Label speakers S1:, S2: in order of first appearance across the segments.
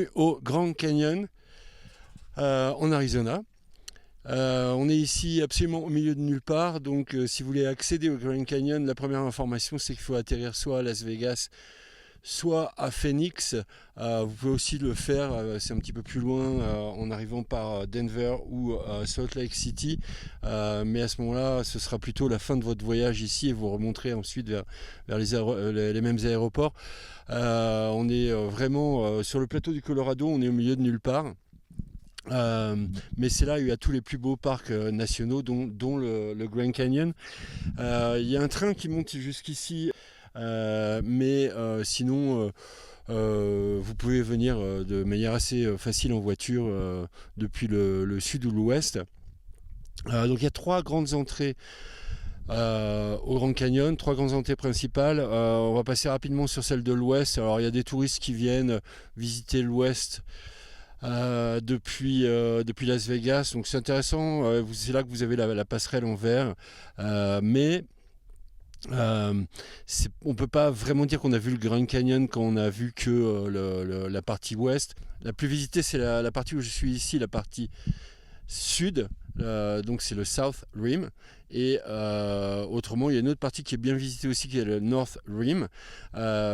S1: Bienvenue au Grand Canyon en Arizona. On est ici absolument au milieu de nulle part, donc si vous voulez accéder au Grand Canyon, la première information c'est qu'il faut atterrir soit à Las Vegas, soit à Phoenix. Vous pouvez aussi le faire, c'est un petit peu plus loin, en arrivant par Denver ou Salt Lake City. Mais à ce moment-là, ce sera plutôt la fin de votre voyage ici et vous remonterez ensuite vers les mêmes aéroports. On est vraiment sur le plateau du Colorado, on est au milieu de nulle part. Mais c'est là où il y a tous les plus beaux parcs nationaux, dont le Grand Canyon. Il y a un train qui monte jusqu'ici. Mais sinon, vous pouvez venir de manière assez facile en voiture depuis le sud ou l'ouest. Donc il y a trois grandes entrées au Grand Canyon, trois grandes entrées principales. On va passer rapidement sur celle de l'ouest. Alors il y a des touristes qui viennent visiter l'ouest depuis Las Vegas, donc c'est intéressant. C'est là que vous avez la passerelle en verre, mais on ne peut pas vraiment dire qu'on a vu le Grand Canyon quand on a vu que la partie ouest. La plus visitée, c'est la partie où je suis ici, la partie sud, donc c'est le South Rim. Et autrement, il y a une autre partie qui est bien visitée aussi, qui est le North Rim,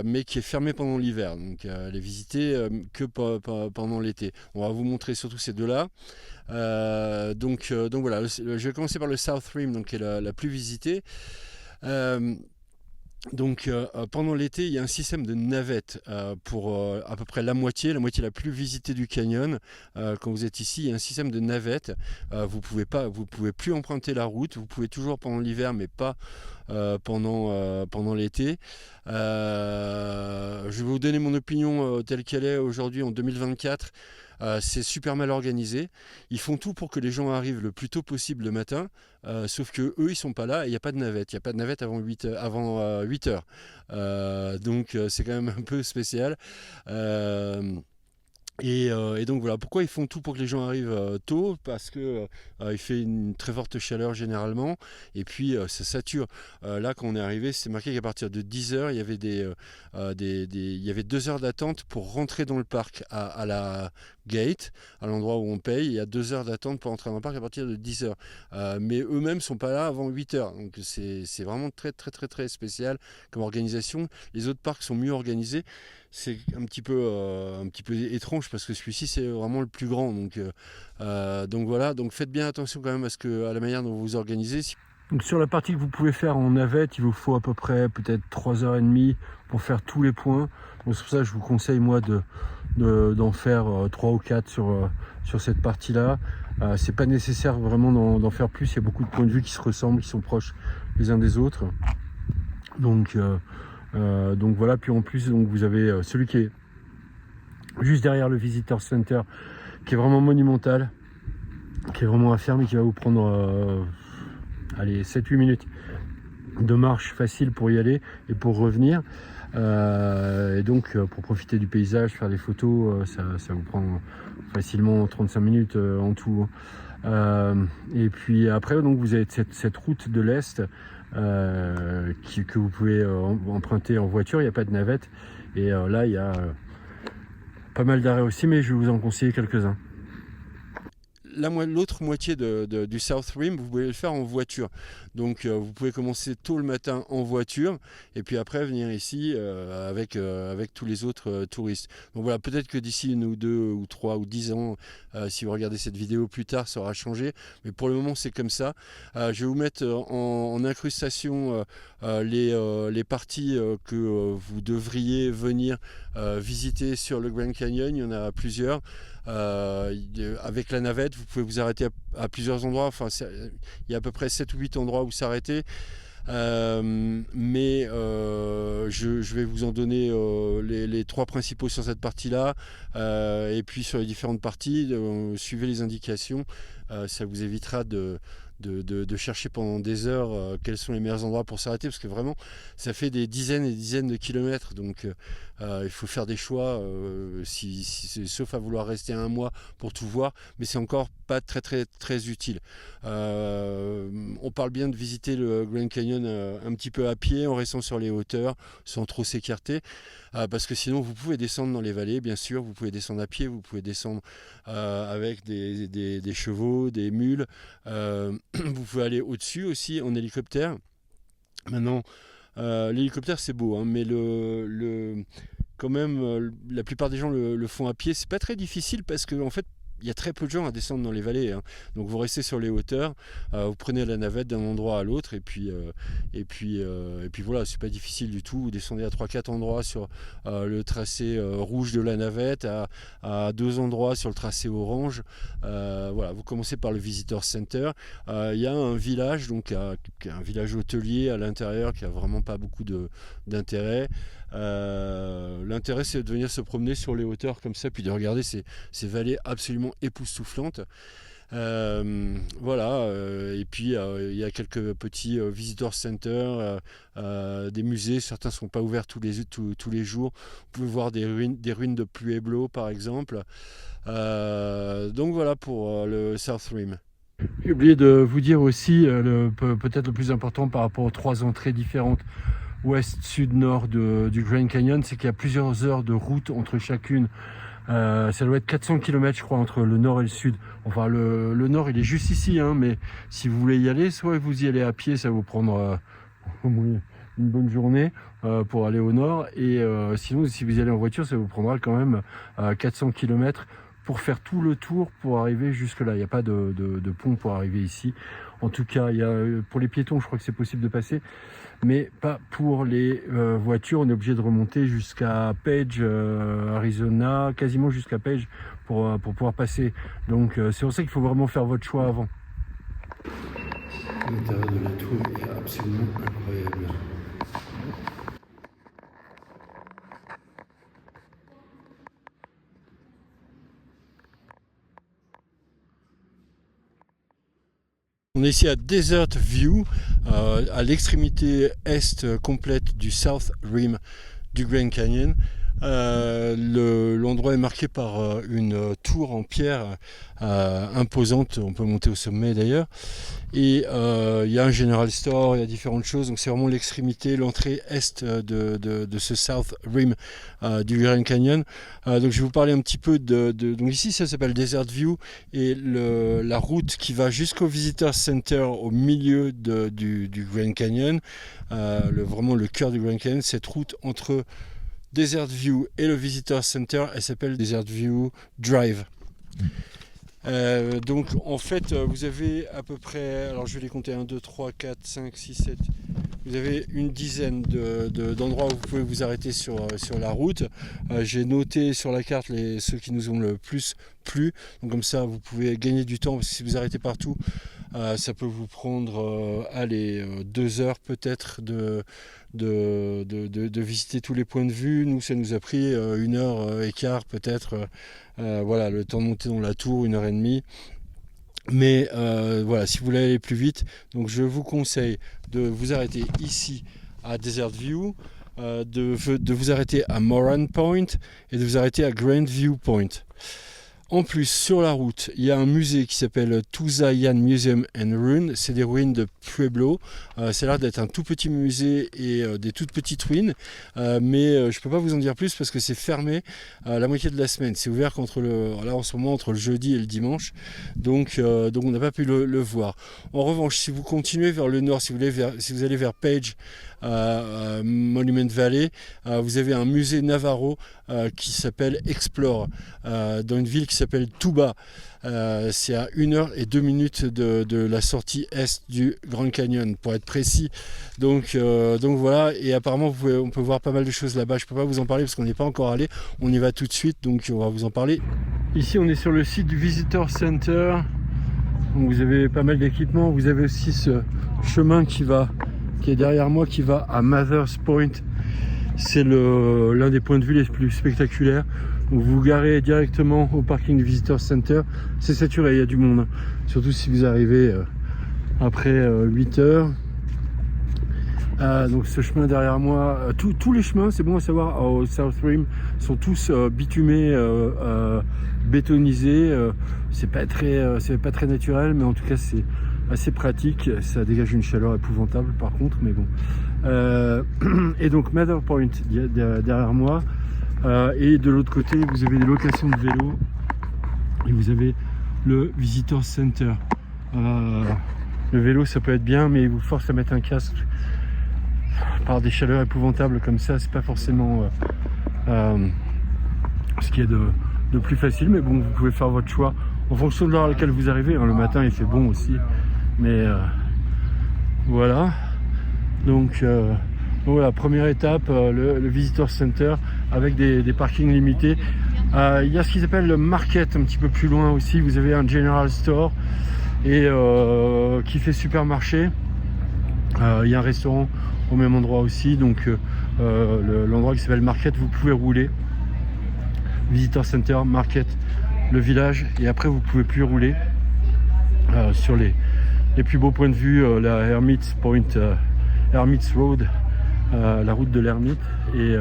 S1: mais qui est fermée pendant l'hiver. Donc elle est visitée que pendant l'été. On va vous montrer surtout ces deux-là. Donc voilà, je vais commencer par le South Rim, donc, qui est la plus visitée. Donc pendant l'été, il y a un système de navettes pour à peu près la moitié la plus visitée du canyon. Quand vous êtes ici, il y a un système de navettes. Vous pouvez plus emprunter la route. Vous pouvez toujours pendant l'hiver, mais pas pendant l'été. Je vais vous donner mon opinion telle qu'elle est aujourd'hui en 2024. C'est super mal organisé. Ils font tout pour que les gens arrivent le plus tôt possible le matin, sauf que eux ils sont pas là et il n'y a pas de navette. Il n'y a pas de navette avant 8 heures. Donc c'est quand même un peu spécial. Et donc voilà, pourquoi ils font tout pour que les gens arrivent tôt? Parce que il fait une très forte chaleur généralement, et puis ça sature. Là, quand on est arrivé, c'est marqué qu'à partir de 10h, il y avait il y avait 2 heures d'attente pour rentrer dans le parc à la gate, à l'endroit où on paye. Il y a 2 heures d'attente pour entrer dans le parc à partir de 10h. Mais eux-mêmes sont pas là avant 8h. Donc c'est vraiment très très très très spécial comme organisation. Les autres parcs sont mieux organisés. C'est un petit peu étrange parce que celui-ci c'est vraiment le plus grand, donc voilà, donc faites bien attention quand même à la manière dont vous vous organisez. Donc sur la partie que vous pouvez faire en navette, il vous faut à peu près peut-être 3h30 pour faire tous les points. Donc c'est pour ça que je vous conseille moi d'en faire 3 ou 4 sur cette partie là. C'est pas nécessaire vraiment d'en faire plus, il y a beaucoup de points de vue qui se ressemblent, qui sont proches les uns des autres. Donc voilà, puis en plus donc vous avez celui qui est juste derrière le Visitor Center, qui est vraiment monumental, qui est vraiment à fermer, qui va vous prendre 7-8 minutes de marche facile pour y aller et pour revenir. Et donc pour profiter du paysage, faire des photos, ça vous prend facilement 35 minutes en tout. Et puis après, donc vous avez cette route de l'Est que vous pouvez emprunter en voiture. Il n'y a pas de navette. Et là, il y a pas mal d'arrêts aussi, mais je vais vous en conseiller quelques-uns. L'autre moitié du South Rim, vous pouvez le faire en voiture. Donc vous pouvez commencer tôt le matin en voiture et puis après venir ici avec tous les autres touristes. Donc voilà, peut-être que d'ici 1 ou 2 ou 3 ou 10 ans, si vous regardez cette vidéo plus tard, ça aura changé. Mais pour le moment, c'est comme ça. Je vais vous mettre en incrustation les parties que vous devriez venir visiter sur le Grand Canyon. Il y en a plusieurs. Avec la navette, vous pouvez vous arrêter à plusieurs endroits. Enfin, il y a à peu près 7 ou 8 endroits où s'arrêter. Mais je vais vous en donner les 3 principaux sur cette partie-là. Et puis sur les différentes parties, suivez les indications. ça vous évitera de chercher pendant des heures quels sont les meilleurs endroits pour s'arrêter, parce que vraiment ça fait des dizaines et des dizaines de kilomètres, donc il faut faire des choix, sauf à vouloir rester un mois pour tout voir, mais c'est encore pas très utile. On parle bien de visiter le Grand Canyon un petit peu à pied, en restant sur les hauteurs, sans trop s'écarter, parce que sinon vous pouvez descendre dans les vallées, bien sûr, vous pouvez descendre à pied, vous pouvez descendre avec des chevaux, des mules, vous pouvez aller au-dessus aussi en hélicoptère. Maintenant, l'hélicoptère c'est beau, hein, mais quand même, la plupart des gens le font à pied. C'est pas très difficile parce que en fait, il y a très peu de gens à descendre dans les vallées, hein. Donc vous restez sur les hauteurs, vous prenez la navette d'un endroit à l'autre, et puis voilà, c'est pas difficile du tout. Vous descendez à 3-4 endroits sur le tracé rouge de la navette, à 2 endroits sur le tracé orange. Voilà, vous commencez par le Visitor Center. Il y a un village, donc un village hôtelier à l'intérieur qui a vraiment pas beaucoup d'intérêt. L'intérêt c'est de venir se promener sur les hauteurs comme ça, puis de regarder ces vallées absolument époustouflantes. Voilà, et puis il y a quelques petits visitor centers, des musées. Certains ne sont pas ouverts tous les jours. Vous pouvez voir des ruines de Pueblo par exemple. Donc voilà pour le South Rim. J'ai oublié de vous dire aussi peut-être le plus important par rapport aux 3 entrées différentes ouest, sud, nord du Grand Canyon, c'est qu'il y a plusieurs heures de route entre chacune. Ça doit être 400 km je crois entre le nord et le sud. Enfin le nord il est juste ici, hein, mais si vous voulez y aller, soit vous y allez à pied, ça va vous prendre au moins une bonne journée pour aller au nord, et sinon si vous y allez en voiture, ça vous prendra quand même 400 km pour faire tout le tour pour arriver jusque là. Il n'y a pas de pont pour arriver ici. En tout cas, pour les piétons, je crois que c'est possible de passer, mais pas pour les voitures. On est obligé de remonter jusqu'à Page, Arizona, quasiment jusqu'à Page pour pouvoir passer. Donc c'est pour ça qu'il faut vraiment faire votre choix avant. L'intérieur de la tour est absolument incroyable. On est ici à Desert View, à l'extrémité est complète du South Rim du Grand Canyon. L'endroit est marqué par une tour en pierre imposante. On peut monter au sommet d'ailleurs. Et il y a un general store, il y a différentes choses. Donc c'est vraiment l'extrémité, l'entrée est de ce South Rim du Grand Canyon. Donc je vais vous parler un petit peu donc ici ça s'appelle Desert View, et la route qui va jusqu'au Visitor Center au milieu du Grand Canyon, vraiment le cœur du Grand Canyon, cette route entre Desert View et le Visitor Center, elle s'appelle Desert View Drive. Donc en fait vous avez à peu près, alors je vais les compter, 1, 2, 3, 4, 5, 6, 7, vous avez une dizaine d'endroits où vous pouvez vous arrêter sur la route. J'ai noté sur la carte ceux qui nous ont le plus plu, donc comme ça vous pouvez gagner du temps, parce que si vous arrêtez partout, ça peut vous prendre 2 heures peut-être de visiter tous les points de vue. Nous ça nous a pris 1 heure et quart peut-être, voilà, le temps de monter dans la tour, 1h30. Mais voilà, si vous voulez aller plus vite, donc je vous conseille de vous arrêter ici à Desert View, de vous arrêter à Moran Point et de vous arrêter à Grand View Point. En plus, sur la route, il y a un musée qui s'appelle Tusayan Museum and Ruins. C'est des ruines de Pueblo. Ça a l'air d'être un tout petit musée et des toutes petites ruines. Mais je ne peux pas vous en dire plus parce que c'est fermé la moitié de la semaine. C'est ouvert là en ce moment entre le jeudi et le dimanche. Donc on n'a pas pu le voir. En revanche, si vous continuez vers le nord, si vous allez vers Page, Monument Valley, vous avez un musée Navarro qui s'appelle Explore, dans une ville qui s'appelle Tuba. C'est à 1h02 de la sortie est du Grand Canyon pour être précis. Donc voilà, et apparemment on peut voir pas mal de choses là-bas. Je peux pas vous en parler parce qu'on n'est pas encore allé, on y va tout de suite, donc on va vous en parler. Ici on est sur le site du Visitor Center, donc vous avez pas mal d'équipements. Vous avez aussi ce chemin qui est derrière moi, qui va à Mather's Point. c'est l'un des points de vue les plus spectaculaires. Vous vous garez directement au parking du Visitor Center. C'est saturé, il y a du monde. Surtout si vous arrivez après 8 heures. Donc ce chemin derrière moi, tous les chemins, c'est bon à savoir, au South Rim, sont tous bitumés, bétonisés. C'est pas très naturel, mais en tout cas c'est assez pratique. Ça dégage une chaleur épouvantable par contre, mais bon. Et donc Mather Point derrière moi, et de l'autre côté vous avez des locations de vélos et vous avez le Visitor Center. Le vélo ça peut être bien, mais il vous force à mettre un casque par des chaleurs épouvantables comme ça, c'est pas forcément ce qui est de plus facile, mais bon, vous pouvez faire votre choix en fonction de l'heure à laquelle vous arrivez. Le matin il fait bon aussi, mais voilà. Donc voilà, première étape, le Visitor Center avec des parkings limités. Il y a ce qu'ils appellent le market un petit peu plus loin aussi. Vous avez un general store et qui fait supermarché. Il y a un restaurant au même endroit aussi, donc l'endroit qui s'appelle Market, vous pouvez rouler. Visitor Center, Market, le village, et après vous pouvez plus rouler sur les plus beaux points de vue, la Hermits Point, Hermits Road, la route de l'ermite, et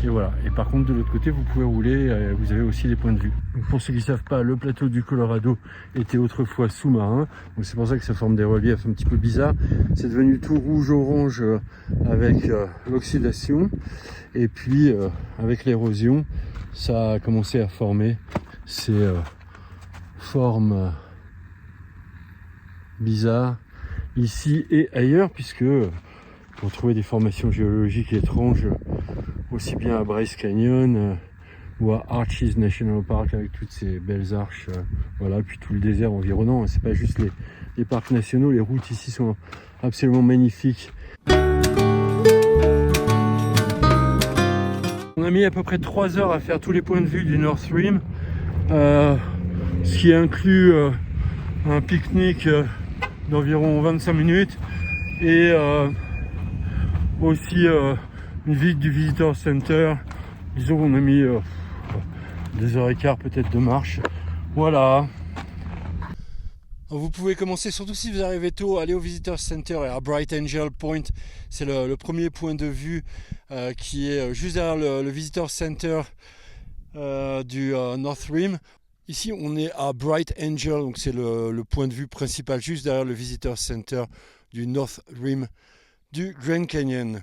S1: voilà. Et par contre de l'autre côté vous pouvez rouler, vous avez aussi des points de vue. Donc, pour ceux qui ne savent pas, le plateau du Colorado était autrefois sous-marin, donc c'est pour ça que ça forme des reliefs un petit peu bizarres. C'est devenu tout rouge-orange avec l'oxydation, et puis avec l'érosion ça a commencé à former ces formes bizarres ici et ailleurs, puisque on trouvait des formations géologiques étranges aussi bien à Bryce Canyon ou à Arches National Park avec toutes ces belles arches, voilà, puis tout le désert environnant. C'est pas juste les parcs nationaux, les routes ici sont absolument magnifiques. On a mis à peu près 3 heures à faire tous les points de vue du North Rim, ce qui inclut un pique-nique d'environ 25 minutes et aussi une visite du Visitor Center. Disons qu'on a mis 2h15 peut-être de marche. Voilà. Vous pouvez commencer, surtout si vous arrivez tôt, aller au Visitor Center et à Bright Angel Point. C'est le premier point de vue qui est juste derrière le Visitor Center du North Rim. Ici, on est à Bright Angel, donc c'est le point de vue principal juste derrière le Visitor Center du North Rim du Grand Canyon.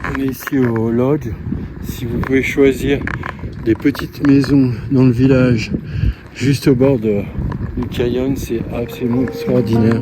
S1: On est ici au Lodge. Si vous pouvez choisir des petites maisons dans le village juste au bord du canyon, c'est absolument extraordinaire.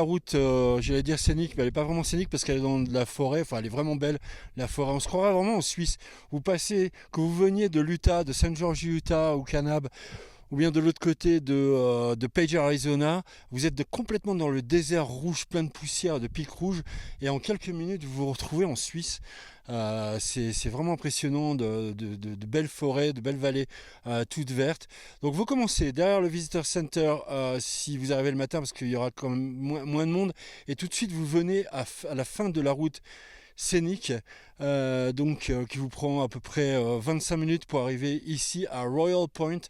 S1: la route, j'allais dire scénique, mais elle n'est pas vraiment scénique parce qu'elle est dans de la forêt, enfin elle est vraiment belle, la forêt. On se croirait vraiment en Suisse. Vous passez, que vous veniez de l'Utah, de St. George, Utah ou Kanab, ou bien de l'autre côté de Page, Arizona, vous êtes complètement dans le désert rouge, plein de poussière, de pics rouges, et en quelques minutes vous vous retrouvez en Suisse. C'est vraiment impressionnant, de belles forêts, de belles vallées toutes vertes. Donc vous commencez derrière le Visitor Center si vous arrivez le matin, parce qu'il y aura quand même moins de monde, et tout de suite vous venez à la fin de la route scénique, qui vous prend à peu près 25 minutes pour arriver ici à Royal Point.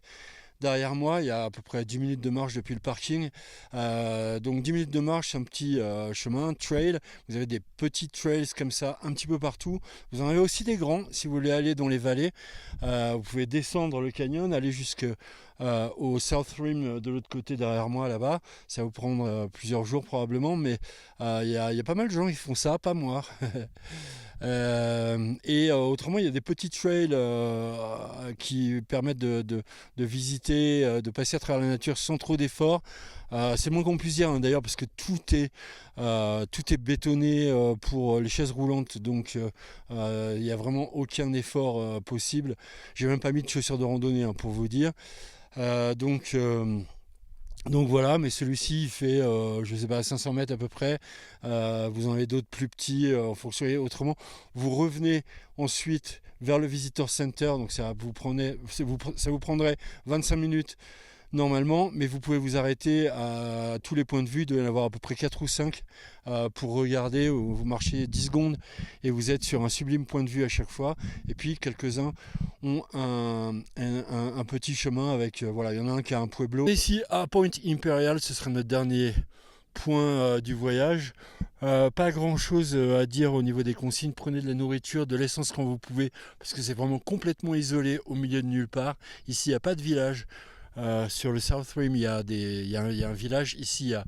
S1: Derrière moi, il y a à peu près 10 minutes de marche depuis le parking. Donc 10 minutes de marche, c'est un petit chemin, trail. Vous avez des petits trails comme ça un petit peu partout. Vous en avez aussi des grands si vous voulez aller dans les vallées. Vous pouvez descendre le canyon, aller jusque au South Rim de l'autre côté derrière moi là-bas. Ça va vous prendre plusieurs jours probablement, mais il y a pas mal de gens qui font ça, pas moi. Autrement, il y a des petits trails qui permettent de visiter, de passer à travers la nature sans trop d'efforts. C'est le moins qu'on puisse dire hein, d'ailleurs, parce que tout est bétonné pour les chaises roulantes, donc il n'y a vraiment aucun effort possible. J'ai même pas mis de chaussures de randonnée hein, pour vous dire. Donc voilà, mais celui-ci il fait, je sais pas, 500 mètres à peu près. Vous en avez d'autres plus petits en fonction. Et autrement, vous revenez ensuite vers le Visitor Center. Donc ça vous prendrait 25 minutes normalement, mais vous pouvez vous arrêter à tous les points de vue. Il doit y en avoir à peu près 4 ou 5 pour regarder. Vous marchez 10 secondes et vous êtes sur un sublime point de vue à chaque fois. Et puis quelques-uns ont un petit chemin avec, voilà, il y en a un qui a un pueblo. Ici à Point Imperial, ce sera notre dernier point du voyage. Pas grand chose à dire au niveau des consignes. Prenez de la nourriture, de l'essence quand vous pouvez, parce que c'est vraiment complètement isolé au milieu de nulle part. Ici il n'y a pas de village. Sur le South Rim, il y a un village. Ici, il y a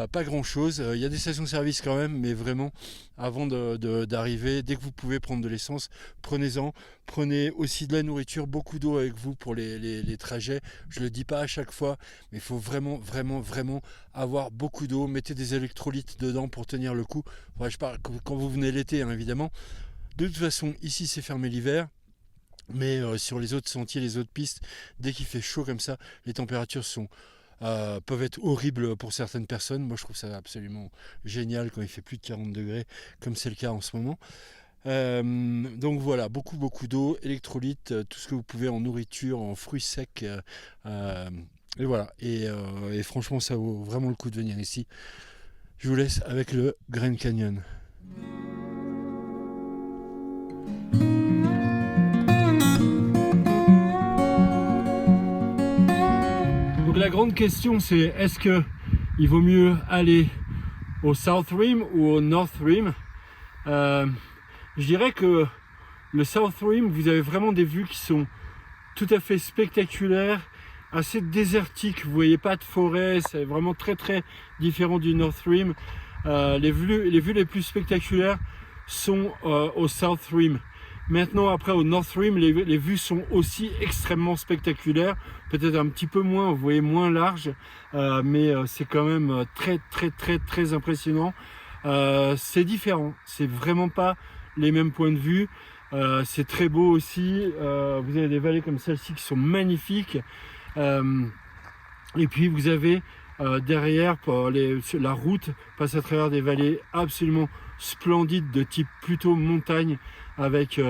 S1: pas grand chose. Il y a des stations-service quand même, mais vraiment, avant d'arriver, dès que vous pouvez prendre de l'essence, prenez-en. Prenez aussi de la nourriture, beaucoup d'eau avec vous pour les trajets. Je ne le dis pas à chaque fois, mais il faut vraiment, vraiment, vraiment avoir beaucoup d'eau. Mettez des électrolytes dedans pour tenir le coup. Enfin, je parle quand vous venez l'été, hein, évidemment. De toute façon, ici, c'est fermé l'hiver. Mais sur les autres sentiers, les autres pistes, dès qu'il fait chaud comme ça, les températures peuvent être horribles pour certaines personnes. Moi je trouve ça absolument génial quand il fait plus de 40 degrés, comme c'est le cas en ce moment. Donc voilà, beaucoup d'eau, électrolytes, tout ce que vous pouvez en nourriture, en fruits secs. Et voilà, et franchement ça vaut vraiment le coup de venir ici. Je vous laisse avec le Grand Canyon. Donc la grande question c'est, est-ce qu'il vaut mieux aller au South Rim ou au North Rim? Je dirais que le South Rim, vous avez vraiment des vues qui sont tout à fait spectaculaires, assez désertiques, vous voyez pas de forêt, c'est vraiment très différent du North Rim. Les vues les plus spectaculaires sont au South Rim. Maintenant, après au North Rim, les vues sont aussi extrêmement spectaculaires, peut-être un petit peu moins, vous voyez, moins large, mais c'est quand même très impressionnant. C'est différent, c'est vraiment pas les mêmes points de vue. C'est très beau aussi. Vous avez des vallées comme celle-ci qui sont magnifiques. Et puis vous avez derrière, la route passe à travers des vallées absolument splendides de type plutôt montagne, avec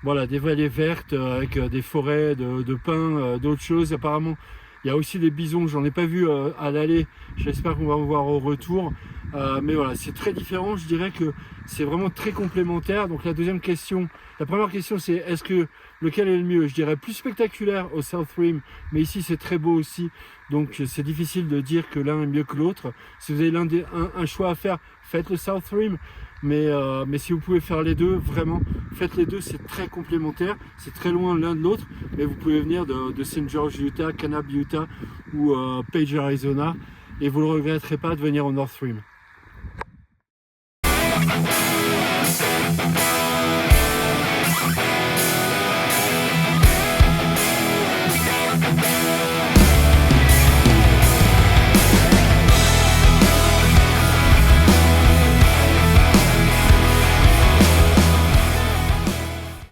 S1: voilà, des vallées vertes, avec des forêts de pins, d'autres choses. Apparemment, il y a aussi des bisons, j'en ai pas vu à l'aller, j'espère qu'on va en voir au retour. Mais voilà, c'est très différent, je dirais que c'est vraiment très complémentaire. Donc la première question c'est, lequel est le mieux? Je dirais plus spectaculaire au South Rim, mais ici c'est très beau aussi, donc c'est difficile de dire que l'un est mieux que l'autre. Si vous avez un choix à faire, faites le South Rim, mais si vous pouvez faire les deux, vraiment faites les deux, c'est très complémentaire, c'est très loin l'un de l'autre, mais vous pouvez venir de St. George, Utah, Kanab, Utah ou Page, Arizona, et vous ne regretterez pas de venir au North Rim.